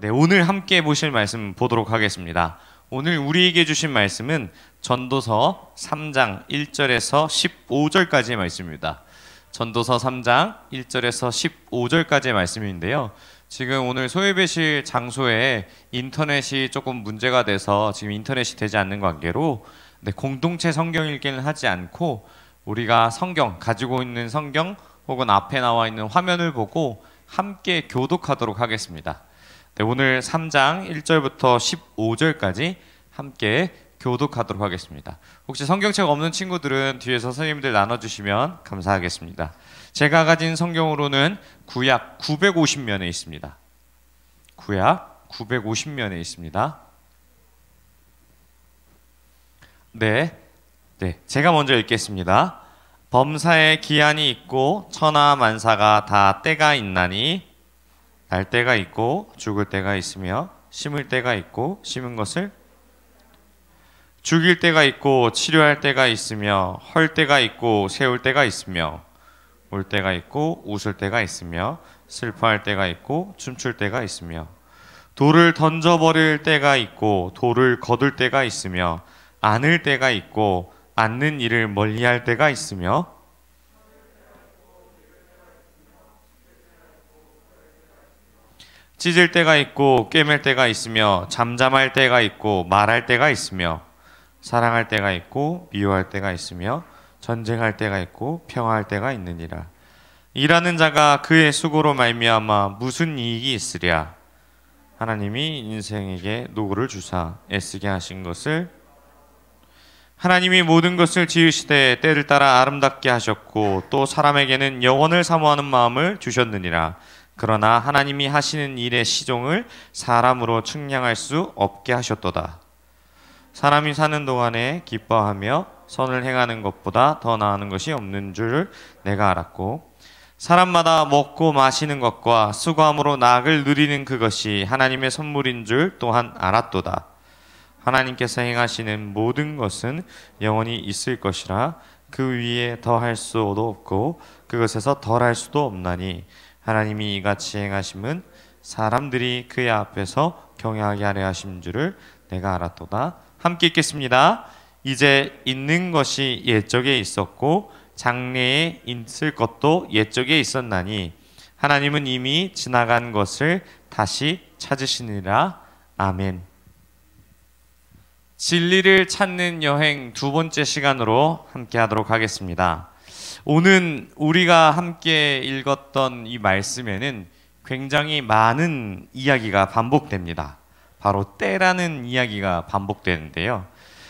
네, 오늘 함께 보실 말씀 보도록 하겠습니다. 오늘 우리에게 주신 말씀은 전도서 3장 1절에서 15절까지의 말씀입니다. 전도서 3장 1절에서 15절까지의 말씀인데요. 지금 오늘 소예배실 장소에 인터넷이 조금 문제가 돼서 지금 인터넷이 되지 않는 관계로 공동체 성경 읽기는 하지 않고 우리가 성경, 가지고 있는 성경 혹은 앞에 나와 있는 화면을 보고 함께 교독하도록 하겠습니다. 네, 오늘 3장 1절부터 15절까지 함께 교독하도록 하겠습니다. 혹시 성경책 없는 친구들은 뒤에서 선생님들 나눠주시면 감사하겠습니다. 제가 가진 성경으로는 구약 950면에 있습니다. 구약 950면에 있습니다. 네, 제가 먼저 읽겠습니다. 범사에 기한이 있고 천하 만사가 다 때가 있나니 날 때가 있고 죽을 때가 있으며 심을 때가 있고 심은 것을 죽일 때가 있고 치료할 때가 있으며 헐 때가 있고 세울 때가 있으며 울 때가 있고 웃을 때가 있으며 슬퍼할 때가 있고 춤출 때가 있으며 돌을 던져버릴 때가 있고 돌을 거둘 때가 있으며 안을 때가 있고 앉는 일을 멀리할 때가 있으며 찢을 때가 있고 꿰맬 때가 있으며 잠잠할 때가 있고 말할 때가 있으며 사랑할 때가 있고 미워할 때가 있으며 전쟁할 때가 있고 평화할 때가 있느니라. 일하는 자가 그의 수고로 말미암아 무슨 이익이 있으랴. 하나님이 인생에게 노고를 주사 애쓰게 하신 것을 하나님이 모든 것을 지으시되 때를 따라 아름답게 하셨고 또 사람에게는 영원을 사모하는 마음을 주셨느니라. 그러나 하나님이 하시는 일의 시종을 사람으로 측량할 수 없게 하셨도다. 사람이 사는 동안에 기뻐하며 선을 행하는 것보다 더 나은 것이 없는 줄 내가 알았고 사람마다 먹고 마시는 것과 수고함으로 낙을 누리는 그것이 하나님의 선물인 줄 또한 알았도다. 하나님께서 행하시는 모든 것은 영원히 있을 것이라 그 위에 더할 수도 없고 그것에서 덜할 수도 없나니 하나님이 이같이 행하심은 사람들이 그의 앞에서 경외하게 하려 하신 줄을 내가 알았도다. 함께 읽겠습니다. 이제 있는 것이 옛적에 있었고 장래에 있을 것도 옛적에 있었나니 하나님은 이미 지나간 것을 다시 찾으시니라. 아멘. 진리를 찾는 여행 두 번째 시간으로 함께 하도록 하겠습니다. 오늘 우리가 함께 읽었던 이 말씀에는 굉장히 많은 이야기가 반복됩니다. 바로 때라는 이야기가 반복되는데요.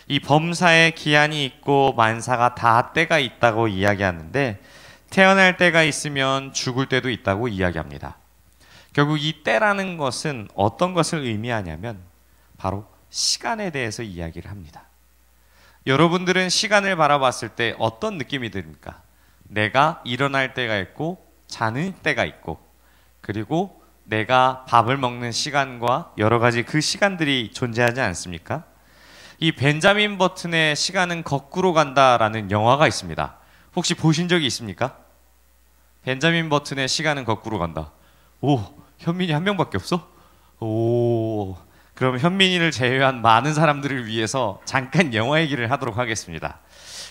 이 범사에 기한이 있고 만사가 다 때가 있다고 이야기하는데 태어날 때가 있으면 죽을 때도 있다고 이야기합니다. 결국 이 때라는 것은 어떤 것을 의미하냐면 바로 시간에 대해서 이야기를 합니다. 여러분들은 시간을 바라봤을 때 어떤 느낌이 듭니까? 내가 일어날 때가 있고 자는 때가 있고 그리고 내가 밥을 먹는 시간과 여러 가지 그 시간들이 존재하지 않습니까? 이 벤자민 버튼의 시간은 거꾸로 간다라는 영화가 있습니다. 혹시 보신 적이 있습니까? 벤자민 버튼의 시간은 거꾸로 간다. 오, 현민이 한 명밖에 없어? 오, 그럼 현민이를 제외한 많은 사람들을 위해서 잠깐 영화 얘기를 하도록 하겠습니다.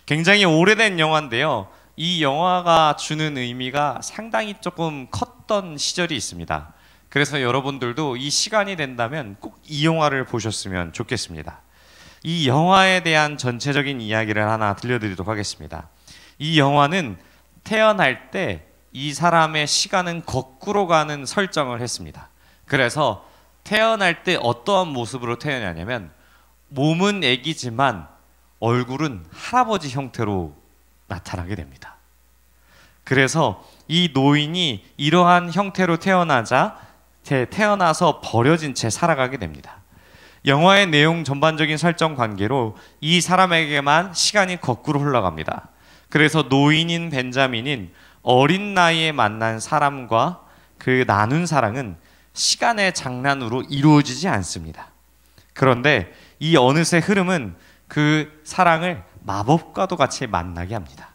굉장히 오래된 영화인데요. 이 영화가 주는 의미가 상당히 조금 컸던 시절이 있습니다. 그래서 여러분들도 이 시간이 된다면 꼭 이 영화를 보셨으면 좋겠습니다. 이 영화에 대한 전체적인 이야기를 하나 들려드리도록 하겠습니다. 이 영화는 태어날 때 이 사람의 시간은 거꾸로 가는 설정을 했습니다. 그래서 태어날 때 어떠한 모습으로 태어나냐면 몸은 애기지만 얼굴은 할아버지 형태로 나타나게 됩니다. 그래서 이 노인이 이러한 형태로 태어나서 버려진 채 살아가게 됩니다. 영화의 내용 전반적인 설정 관계로 이 사람에게만 시간이 거꾸로 흘러갑니다. 그래서 노인인 벤자민은 어린 나이에 만난 사람과 그 나눈 사랑은 시간의 장난으로 이루어지지 않습니다. 그런데 이 어느새 흐름은 그 사랑을 마법과도 같이 만나게 합니다.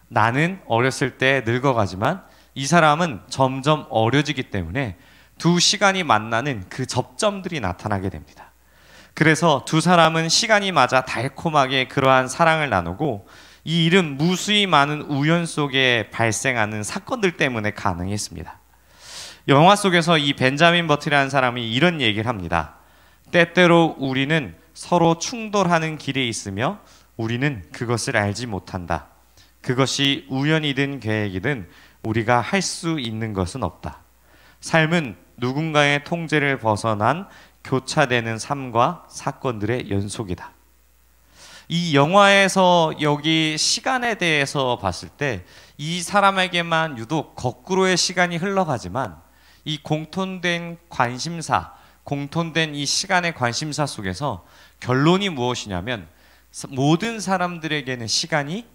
나는 어렸을 때 늙어가지만 이 사람은 점점 어려지기 때문에 두 시간이 만나는 그 접점들이 나타나게 됩니다. 그래서 두 사람은 시간이 맞아 달콤하게 그러한 사랑을 나누고 이 일은 무수히 많은 우연 속에 발생하는 사건들 때문에 가능했습니다. 영화 속에서 이 벤자민 버튼이라는 사람이 이런 얘기를 합니다. 때때로 우리는 서로 충돌하는 길에 있으며 우리는 그것을 알지 못한다. 그것이 우연이든 계획이든 우리가 할 수 있는 것은 없다. 삶은 누군가의 통제를 벗어난 교차되는 삶과 사건들의 연속이다. 이 영화에서 여기 시간에 대해서 봤을 때 이 사람에게만 유독 거꾸로의 시간이 흘러가지만 이 공통된 관심사, 공통된 이 시간의 관심사 속에서 결론이 무엇이냐면 모든 사람들에게는 시간이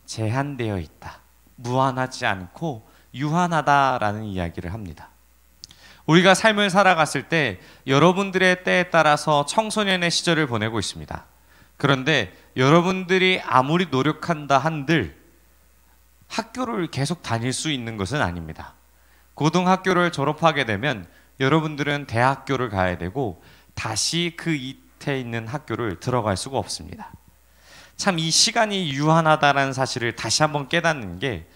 제한되어 있다. 무한하지 않고 유한하다라는 이야기를 합니다. 우리가 삶을 살아갔을 때 여러분들의 때에 따라서 청소년의 시절을 보내고 있습니다. 그런데 여러분들이 아무리 노력한다 한들 학교를 계속 다닐 수 있는 것은 아닙니다. 고등학교를 졸업하게 되면 여러분들은 대학교를 가야 되고 다시 그 밑에 있는 학교를 들어갈 수가 없습니다. 참 이 시간이 유한하다는 사실을 다시 한번 깨닫는 게,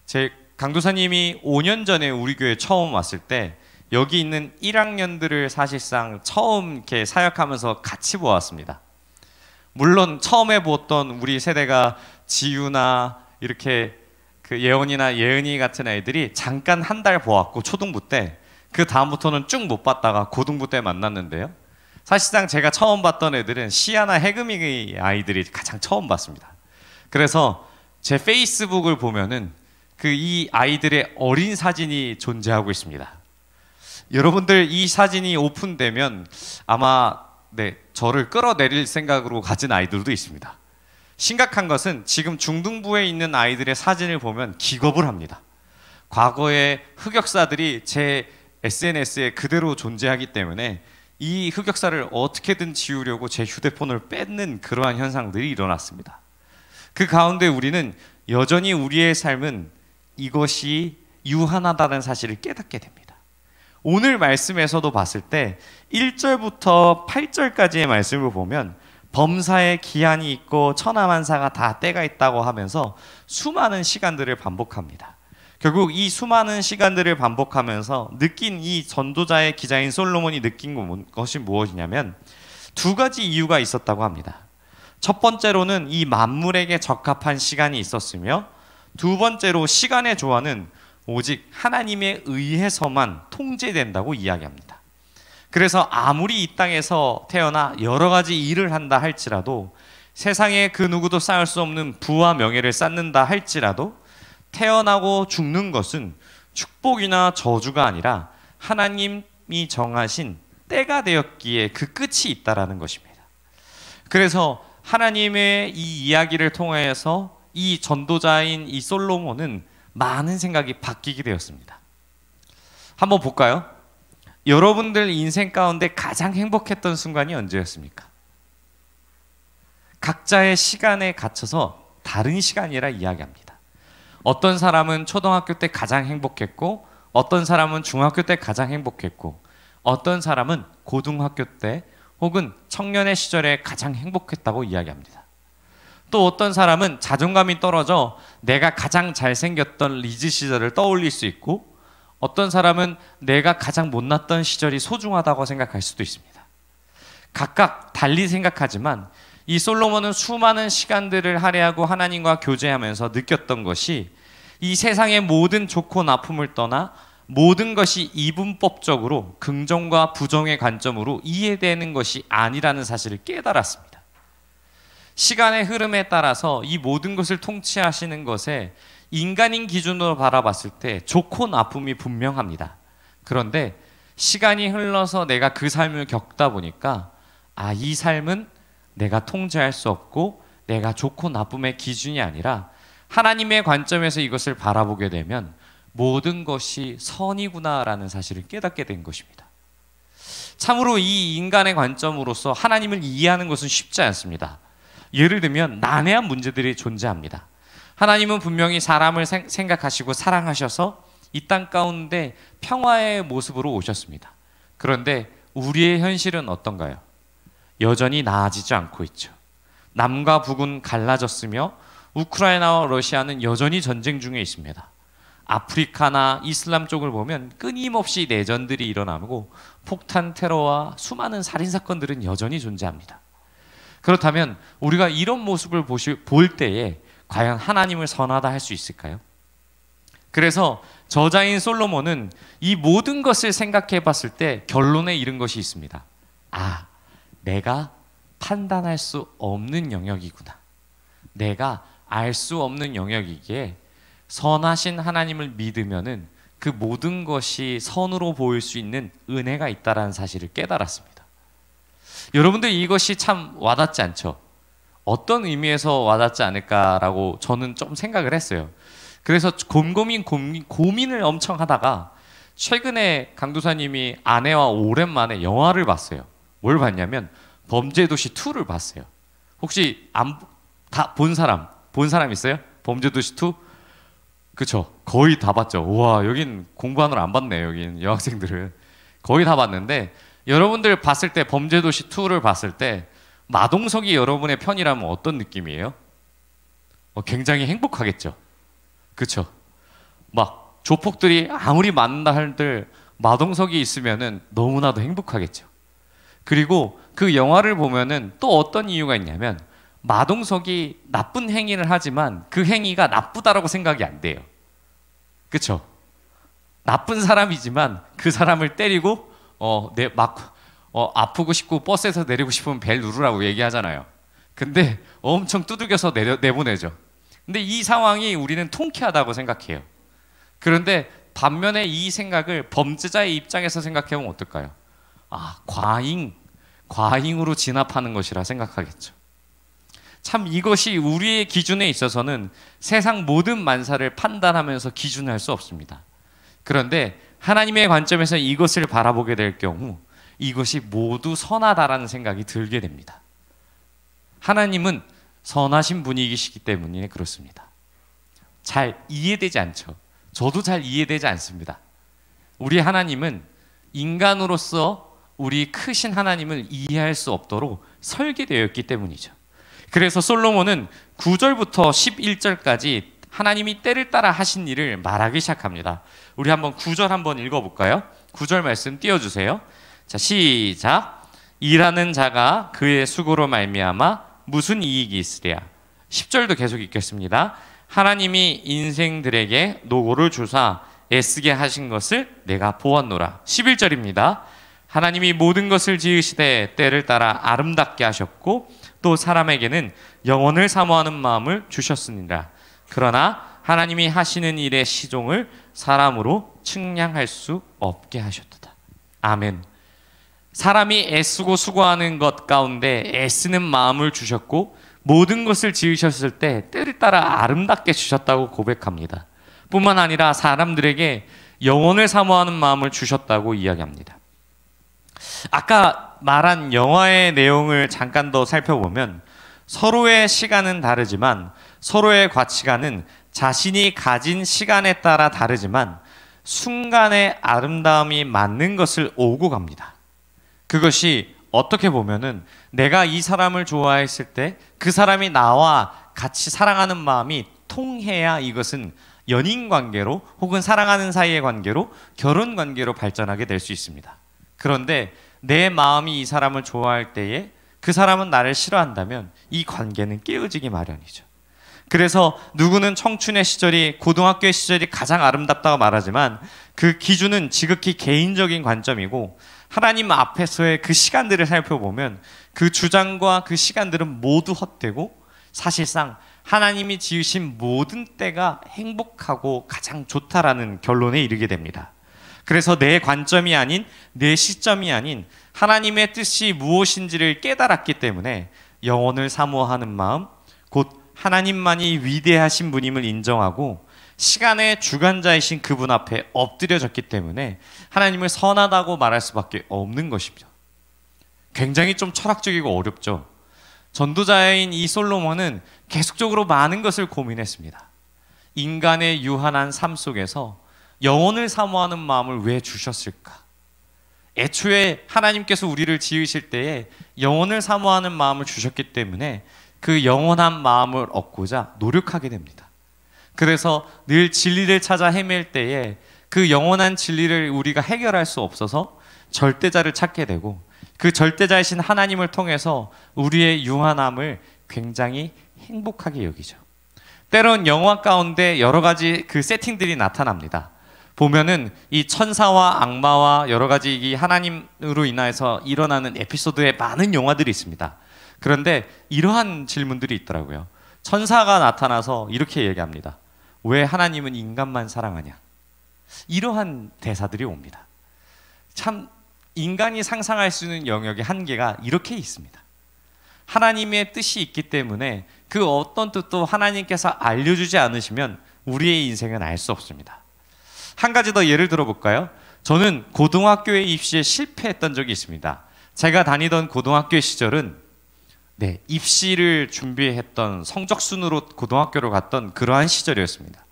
제 강도사님이 5년 전에 우리 교회 처음 왔을 때 여기 있는 1학년들을 사실상 처음 이렇게 사역하면서 같이 보았습니다. 물론 처음에 보았던 우리 세대가 지유나 이렇게 그 예원이나 예은이 같은 애들이 잠깐 한 달 보았고 초등부 때, 그 다음부터는 쭉 못 봤다가 고등부 때 만났는데요. 사실상 제가 처음 봤던 애들은 시아나 해금이 아이들이 가장 처음 봤습니다. 그래서 제 페이스북을 보면은 그 이 아이들의 어린 사진이 존재하고 있습니다. 여러분들 이 사진이 오픈되면 아마 저를 끌어내릴 생각으로 가진 아이들도 있습니다. 심각한 것은 지금 중등부에 있는 아이들의 사진을 보면 기겁을 합니다. 과거의 흑역사들이 제 SNS에 그대로 존재하기 때문에 이 흑역사를 어떻게든 지우려고 제 휴대폰을 뺏는 그러한 현상들이 일어났습니다. 그 가운데 우리는 여전히 우리의 삶은 이것이 유한하다는 사실을 깨닫게 됩니다. 오늘 말씀에서도 봤을 때 1절부터 8절까지의 말씀을 보면 범사에 기한이 있고 천하만사가 다 때가 있다고 하면서 수많은 시간들을 반복합니다. 결국 이 수많은 시간들을 반복하면서 느낀 이 전도자의 기자인 솔로몬이 느낀 것이 무엇이냐면 두 가지 이유가 있었다고 합니다. 첫 번째로는 이 만물에게 적합한 시간이 있었으며, 두 번째로 시간의 조화는 오직 하나님에 의해서만 통제된다고 이야기합니다. 그래서 아무리 이 땅에서 태어나 여러 가지 일을 한다 할지라도, 세상에 그 누구도 쌓을 수 없는 부와 명예를 쌓는다 할지라도 태어나고 죽는 것은 축복이나 저주가 아니라 하나님이 정하신 때가 되었기에 그 끝이 있다라는 것입니다. 그래서 하나님의 이 이야기를 통해서 이 전도자인 이 솔로몬은 많은 생각이 바뀌게 되었습니다. 한번 볼까요? 여러분들 인생 가운데 가장 행복했던 순간이 언제였습니까? 각자의 시간에 갇혀서 다른 시간이라 이야기합니다. 어떤 사람은 초등학교 때 가장 행복했고, 어떤 사람은 중학교 때 가장 행복했고, 어떤 사람은 고등학교 때 혹은 청년의 시절에 가장 행복했다고 이야기합니다. 또 어떤 사람은 자존감이 떨어져 내가 가장 잘생겼던 리즈 시절을 떠올릴 수 있고, 어떤 사람은 내가 가장 못났던 시절이 소중하다고 생각할 수도 있습니다. 각각 달리 생각하지만 이 솔로몬은 수많은 시간들을 할애하고 하나님과 교제하면서 느꼈던 것이 이 세상의 모든 좋고 나쁨을 떠나 모든 것이 이분법적으로 긍정과 부정의 관점으로 이해되는 것이 아니라는 사실을 깨달았습니다. 시간의 흐름에 따라서 이 모든 것을 통치하시는 것에 인간인 기준으로 바라봤을 때 좋고 나쁨이 분명합니다. 그런데 시간이 흘러서 내가 그 삶을 겪다 보니까 이 삶은 내가 통제할 수 없고 내가 좋고 나쁨의 기준이 아니라 하나님의 관점에서 이것을 바라보게 되면 모든 것이 선이구나라는 사실을 깨닫게 된 것입니다. 참으로 이 인간의 관점으로서 하나님을 이해하는 것은 쉽지 않습니다. 예를 들면 난해한 문제들이 존재합니다. 하나님은 분명히 사람을 생각하시고 사랑하셔서 이 땅 가운데 평화의 모습으로 오셨습니다. 그런데 우리의 현실은 어떤가요? 여전히 나아지지 않고 있죠. 남과 북은 갈라졌으며 우크라이나와 러시아는 여전히 전쟁 중에 있습니다. 아프리카나 이슬람 쪽을 보면 끊임없이 내전들이 일어나고 폭탄 테러와 수많은 살인사건들은 여전히 존재합니다. 그렇다면 우리가 이런 모습을 볼 때에 과연 하나님을 선하다 할 수 있을까요? 그래서 저자인 솔로몬은 이 모든 것을 생각해 봤을 때 결론에 이른 것이 있습니다. 아, 내가 판단할 수 없는 영역이구나. 내가 알 수 없는 영역이기에 선하신 하나님을 믿으면은 그 모든 것이 선으로 보일 수 있는 은혜가 있다라는 사실을 깨달았습니다. 여러분들 이것이 참 와닿지 않죠? 어떤 의미에서 와닿지 않을까라고 저는 좀 생각을 했어요. 그래서 고민을 엄청 하다가 최근에 강도사님이 아내와 오랜만에 영화를 봤어요. 뭘 봤냐면 범죄도시 2를 봤어요. 혹시 다 본 사람 있어요? 범죄도시 2? 그쵸? 거의 다 봤죠. 우와, 여긴 공부하느라 안 봤네. 여긴 여학생들은 거의 다 봤는데, 여러분들 봤을 때 범죄도시 2를 봤을 때 마동석이 여러분의 편이라면 어떤 느낌이에요? 굉장히 행복하겠죠. 그쵸? 막 조폭들이 아무리 맞는다 할들 마동석이 있으면은 너무나도 행복하겠죠. 그리고 그 영화를 보면은 또 어떤 이유가 있냐면 마동석이 나쁜 행위를 하지만 그 행위가 나쁘다라고 생각이 안 돼요. 그쵸? 나쁜 사람이지만 그 사람을 때리고 아프고 싶고 버스에서 내리고 싶으면 벨 누르라고 얘기하잖아요. 근데 엄청 두들겨서 내보내죠. 근데 이 상황이 우리는 통쾌하다고 생각해요. 그런데 반면에 이 생각을 범죄자의 입장에서 생각해보면 어떨까요? 아, 과잉으로 진압하는 것이라 생각하겠죠. 참 이것이 우리의 기준에 있어서는 세상 모든 만사를 판단하면서 기준할 수 없습니다. 그런데 하나님의 관점에서 이것을 바라보게 될 경우 이것이 모두 선하다라는 생각이 들게 됩니다. 하나님은 선하신 분이시기 때문에 그렇습니다. 잘 이해되지 않죠. 저도 잘 이해되지 않습니다. 우리 하나님은 인간으로서 우리 크신 하나님을 이해할 수 없도록 설계되었기 때문이죠. 그래서 솔로몬은 9절부터 11절까지 하나님이 때를 따라 하신 일을 말하기 시작합니다. 우리 한번 9절 한번 읽어볼까요? 9절 말씀 띄워주세요. 자, 시작. 일하는 자가 그의 수고로 말미암아 무슨 이익이 있으랴. 10절도 계속 읽겠습니다. 하나님이 인생들에게 노고를 주사 애쓰게 하신 것을 내가 보았노라. 11절입니다. 하나님이 모든 것을 지으시되 때를 따라 아름답게 하셨고 또 사람에게는 영원을 사모하는 마음을 주셨으니라. 그러나 하나님이 하시는 일의 시종을 사람으로 측량할 수 없게 하셨도다. 아멘. 사람이 애쓰고 수고하는 것 가운데 애쓰는 마음을 주셨고 모든 것을 지으셨을 때 때를 따라 아름답게 주셨다고 고백합니다. 뿐만 아니라 사람들에게 영원을 사모하는 마음을 주셨다고 이야기합니다. 아까 말한 영화의 내용을 잠깐 더 살펴보면 서로의 시간은 다르지만 서로의 가치관은 자신이 가진 시간에 따라 다르지만 순간의 아름다움이 맞는 것을 오고 갑니다. 그것이 어떻게 보면은 내가 이 사람을 좋아했을 때 그 사람이 나와 같이 사랑하는 마음이 통해야 이것은 연인 관계로 혹은 사랑하는 사이의 관계로 결혼 관계로 발전하게 될 수 있습니다. 그런데 내 마음이 이 사람을 좋아할 때에 그 사람은 나를 싫어한다면 이 관계는 깨어지기 마련이죠. 그래서 누구는 청춘의 시절이 고등학교의 시절이 가장 아름답다고 말하지만 그 기준은 지극히 개인적인 관점이고 하나님 앞에서의 그 시간들을 살펴보면 그 주장과 그 시간들은 모두 헛되고 사실상 하나님이 지으신 모든 때가 행복하고 가장 좋다라는 결론에 이르게 됩니다. 그래서 내 관점이 아닌 내 시점이 아닌 하나님의 뜻이 무엇인지를 깨달았기 때문에 영혼을 사모하는 마음, 곧 하나님만이 위대하신 분임을 인정하고 시간의 주관자이신 그분 앞에 엎드려졌기 때문에 하나님을 선하다고 말할 수밖에 없는 것입니다. 굉장히 좀 철학적이고 어렵죠. 전도자인 이 솔로몬은 계속적으로 많은 것을 고민했습니다. 인간의 유한한 삶 속에서 영혼을 사모하는 마음을 왜 주셨을까? 애초에 하나님께서 우리를 지으실 때에 영혼을 사모하는 마음을 주셨기 때문에 그 영원한 마음을 얻고자 노력하게 됩니다. 그래서 늘 진리를 찾아 헤맬 때에 그 영원한 진리를 우리가 해결할 수 없어서 절대자를 찾게 되고, 그 절대자이신 하나님을 통해서 우리의 유한함을 굉장히 행복하게 여기죠. 때론 영화 가운데 여러 가지 그 세팅들이 나타납니다. 보면은 이 천사와 악마와 여러 가지 이 하나님으로 인하여서 일어나는 에피소드에 많은 영화들이 있습니다. 그런데 이러한 질문들이 있더라고요. 천사가 나타나서 이렇게 얘기합니다. 왜 하나님은 인간만 사랑하냐? 이러한 대사들이 옵니다. 참 인간이 상상할 수 있는 영역의 한계가 이렇게 있습니다. 하나님의 뜻이 있기 때문에 그 어떤 뜻도 하나님께서 알려주지 않으시면 우리의 인생은 알 수 없습니다. 한 가지 더 예를 들어볼까요? 저는 고등학교에 입시에 실패했던 적이 있습니다. 제가 다니던 고등학교 시절은 입시를 준비했던 성적순으로 고등학교를 갔던 그러한 시절이었습니다.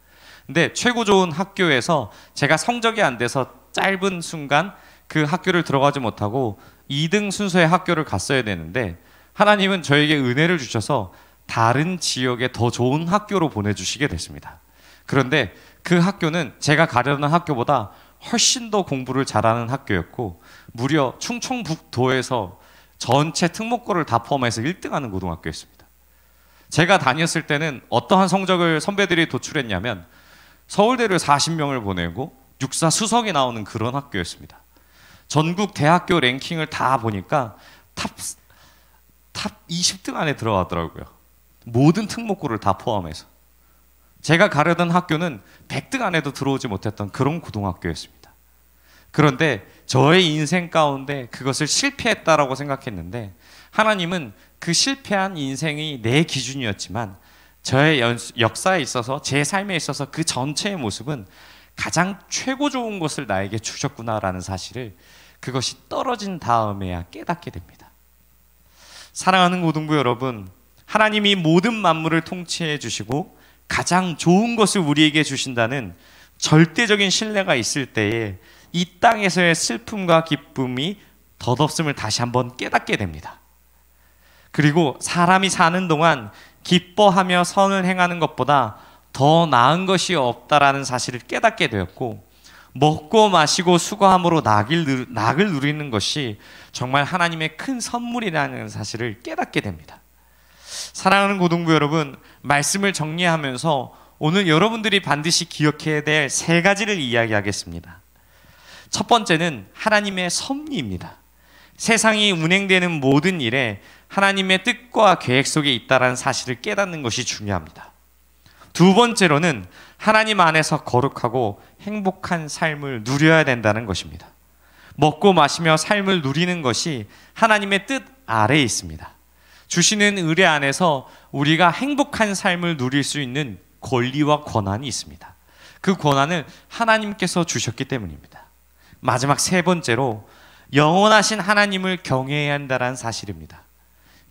근데 최고 좋은 학교에서 제가 성적이 안 돼서 짧은 순간 그 학교를 들어가지 못하고 2등 순서의 학교를 갔어야 되는데, 하나님은 저에게 은혜를 주셔서 다른 지역에 더 좋은 학교로 보내주시게 됐습니다. 그런데 그 학교는 제가 가려던 학교보다 훨씬 더 공부를 잘하는 학교였고, 무려 충청북도에서 전체 특목고를 다 포함해서 1등하는 고등학교였습니다. 제가 다녔을 때는 어떠한 성적을 선배들이 도출했냐면 서울대를 40명을 보내고 육사 수석이 나오는 그런 학교였습니다. 전국 대학교 랭킹을 다 보니까 탑 20등 안에 들어가더라고요. 모든 특목고를 다 포함해서. 제가 가려던 학교는 100등 안에도 들어오지 못했던 그런 고등학교였습니다. 그런데 저의 인생 가운데 그것을 실패했다라고 생각했는데, 하나님은 그 실패한 인생이 내 기준이었지만 저의 역사에 있어서, 제 삶에 있어서 그 전체의 모습은 가장 최고 좋은 것을 나에게 주셨구나라는 사실을 그것이 떨어진 다음에야 깨닫게 됩니다. 사랑하는 고등부 여러분, 하나님이 모든 만물을 통치해 주시고 가장 좋은 것을 우리에게 주신다는 절대적인 신뢰가 있을 때에 이 땅에서의 슬픔과 기쁨이 덧없음을 다시 한번 깨닫게 됩니다. 그리고 사람이 사는 동안 기뻐하며 선을 행하는 것보다 더 나은 것이 없다라는 사실을 깨닫게 되었고, 먹고 마시고 수고함으로 낙을 누리는 것이 정말 하나님의 큰 선물이라는 사실을 깨닫게 됩니다. 사랑하는 고등부 여러분, 말씀을 정리하면서 오늘 여러분들이 반드시 기억해야 될 3가지를 이야기하겠습니다. 첫 번째는 하나님의 섭리입니다. 세상이 운행되는 모든 일에 하나님의 뜻과 계획 속에 있다는 사실을 깨닫는 것이 중요합니다. 두 번째로는 하나님 안에서 거룩하고 행복한 삶을 누려야 된다는 것입니다. 먹고 마시며 삶을 누리는 것이 하나님의 뜻 아래에 있습니다. 주시는 의뢰 안에서 우리가 행복한 삶을 누릴 수 있는 권리와 권한이 있습니다. 그 권한을 하나님께서 주셨기 때문입니다. 마지막 3번째로 영원하신 하나님을 경외해야 한다는 사실입니다.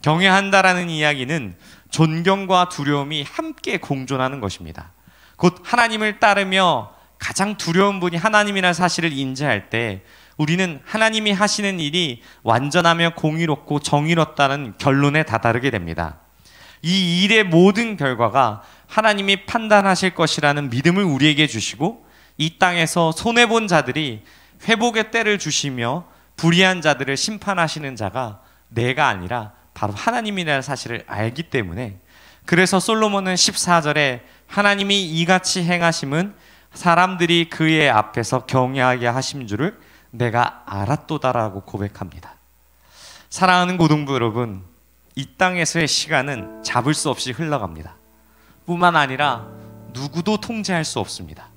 경외한다라는 이야기는 존경과 두려움이 함께 공존하는 것입니다. 곧 하나님을 따르며 가장 두려운 분이 하나님이라는 사실을 인지할 때 우리는 하나님이 하시는 일이 완전하며 공의롭고 정의롭다는 결론에 다다르게 됩니다. 이 일의 모든 결과가 하나님이 판단하실 것이라는 믿음을 우리에게 주시고, 이 땅에서 손해본 자들이 회복의 때를 주시며 불의한 자들을 심판하시는 자가 내가 아니라 바로 하나님이라는 사실을 알기 때문에, 그래서 솔로몬은 14절에 하나님이 이같이 행하심은 사람들이 그의 앞에서 경외하게 하심 줄을 내가 알았도다라고 고백합니다. 사랑하는 고등부 여러분, 이 땅에서의 시간은 잡을 수 없이 흘러갑니다. 뿐만 아니라 누구도 통제할 수 없습니다.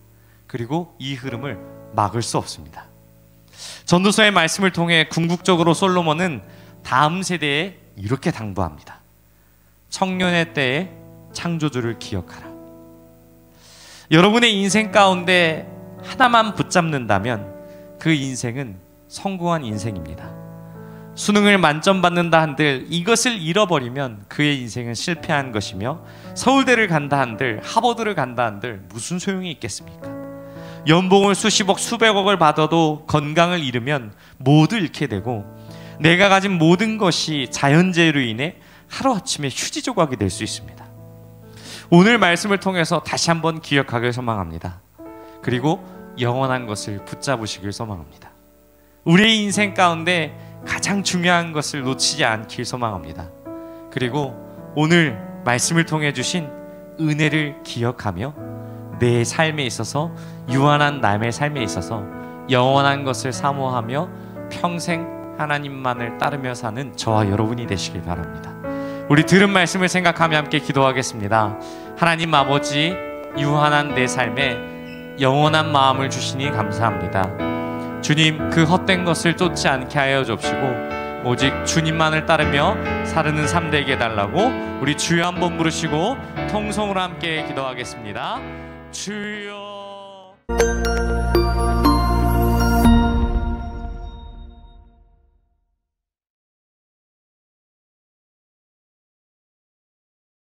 그리고 이 흐름을 막을 수 없습니다. 전도서의 말씀을 통해 궁극적으로 솔로몬은 다음 세대에 이렇게 당부합니다. 청년의 때에 창조주를 기억하라. 여러분의 인생 가운데 하나만 붙잡는다면 그 인생은 성공한 인생입니다. 수능을 만점 받는다 한들 이것을 잃어버리면 그의 인생은 실패한 것이며, 서울대를 간다 한들 하버드를 간다 한들 무슨 소용이 있겠습니까? 연봉을 수십억 수백억을 받아도 건강을 잃으면 모두 잃게 되고, 내가 가진 모든 것이 자연재해로 인해 하루아침에 휴지 조각이 될 수 있습니다. 오늘 말씀을 통해서 다시 한번 기억하길 소망합니다. 그리고 영원한 것을 붙잡으시길 소망합니다. 우리의 인생 가운데 가장 중요한 것을 놓치지 않길 소망합니다. 그리고 오늘 말씀을 통해 주신 은혜를 기억하며 내 삶에 있어서, 유한한 남의 삶에 있어서 영원한 것을 사모하며 평생 하나님만을 따르며 사는 저와 여러분이 되시길 바랍니다. 우리 들은 말씀을 생각하며 함께 기도하겠습니다. 하나님 아버지, 유한한 내 삶에 영원한 마음을 주시니 감사합니다. 주님, 그 헛된 것을 쫓지 않게 하여 주옵시고 오직 주님만을 따르며 사르는 삶 되게 해달라고 우리 주여 한번 부르시고 통성으로 함께 기도하겠습니다. 주여.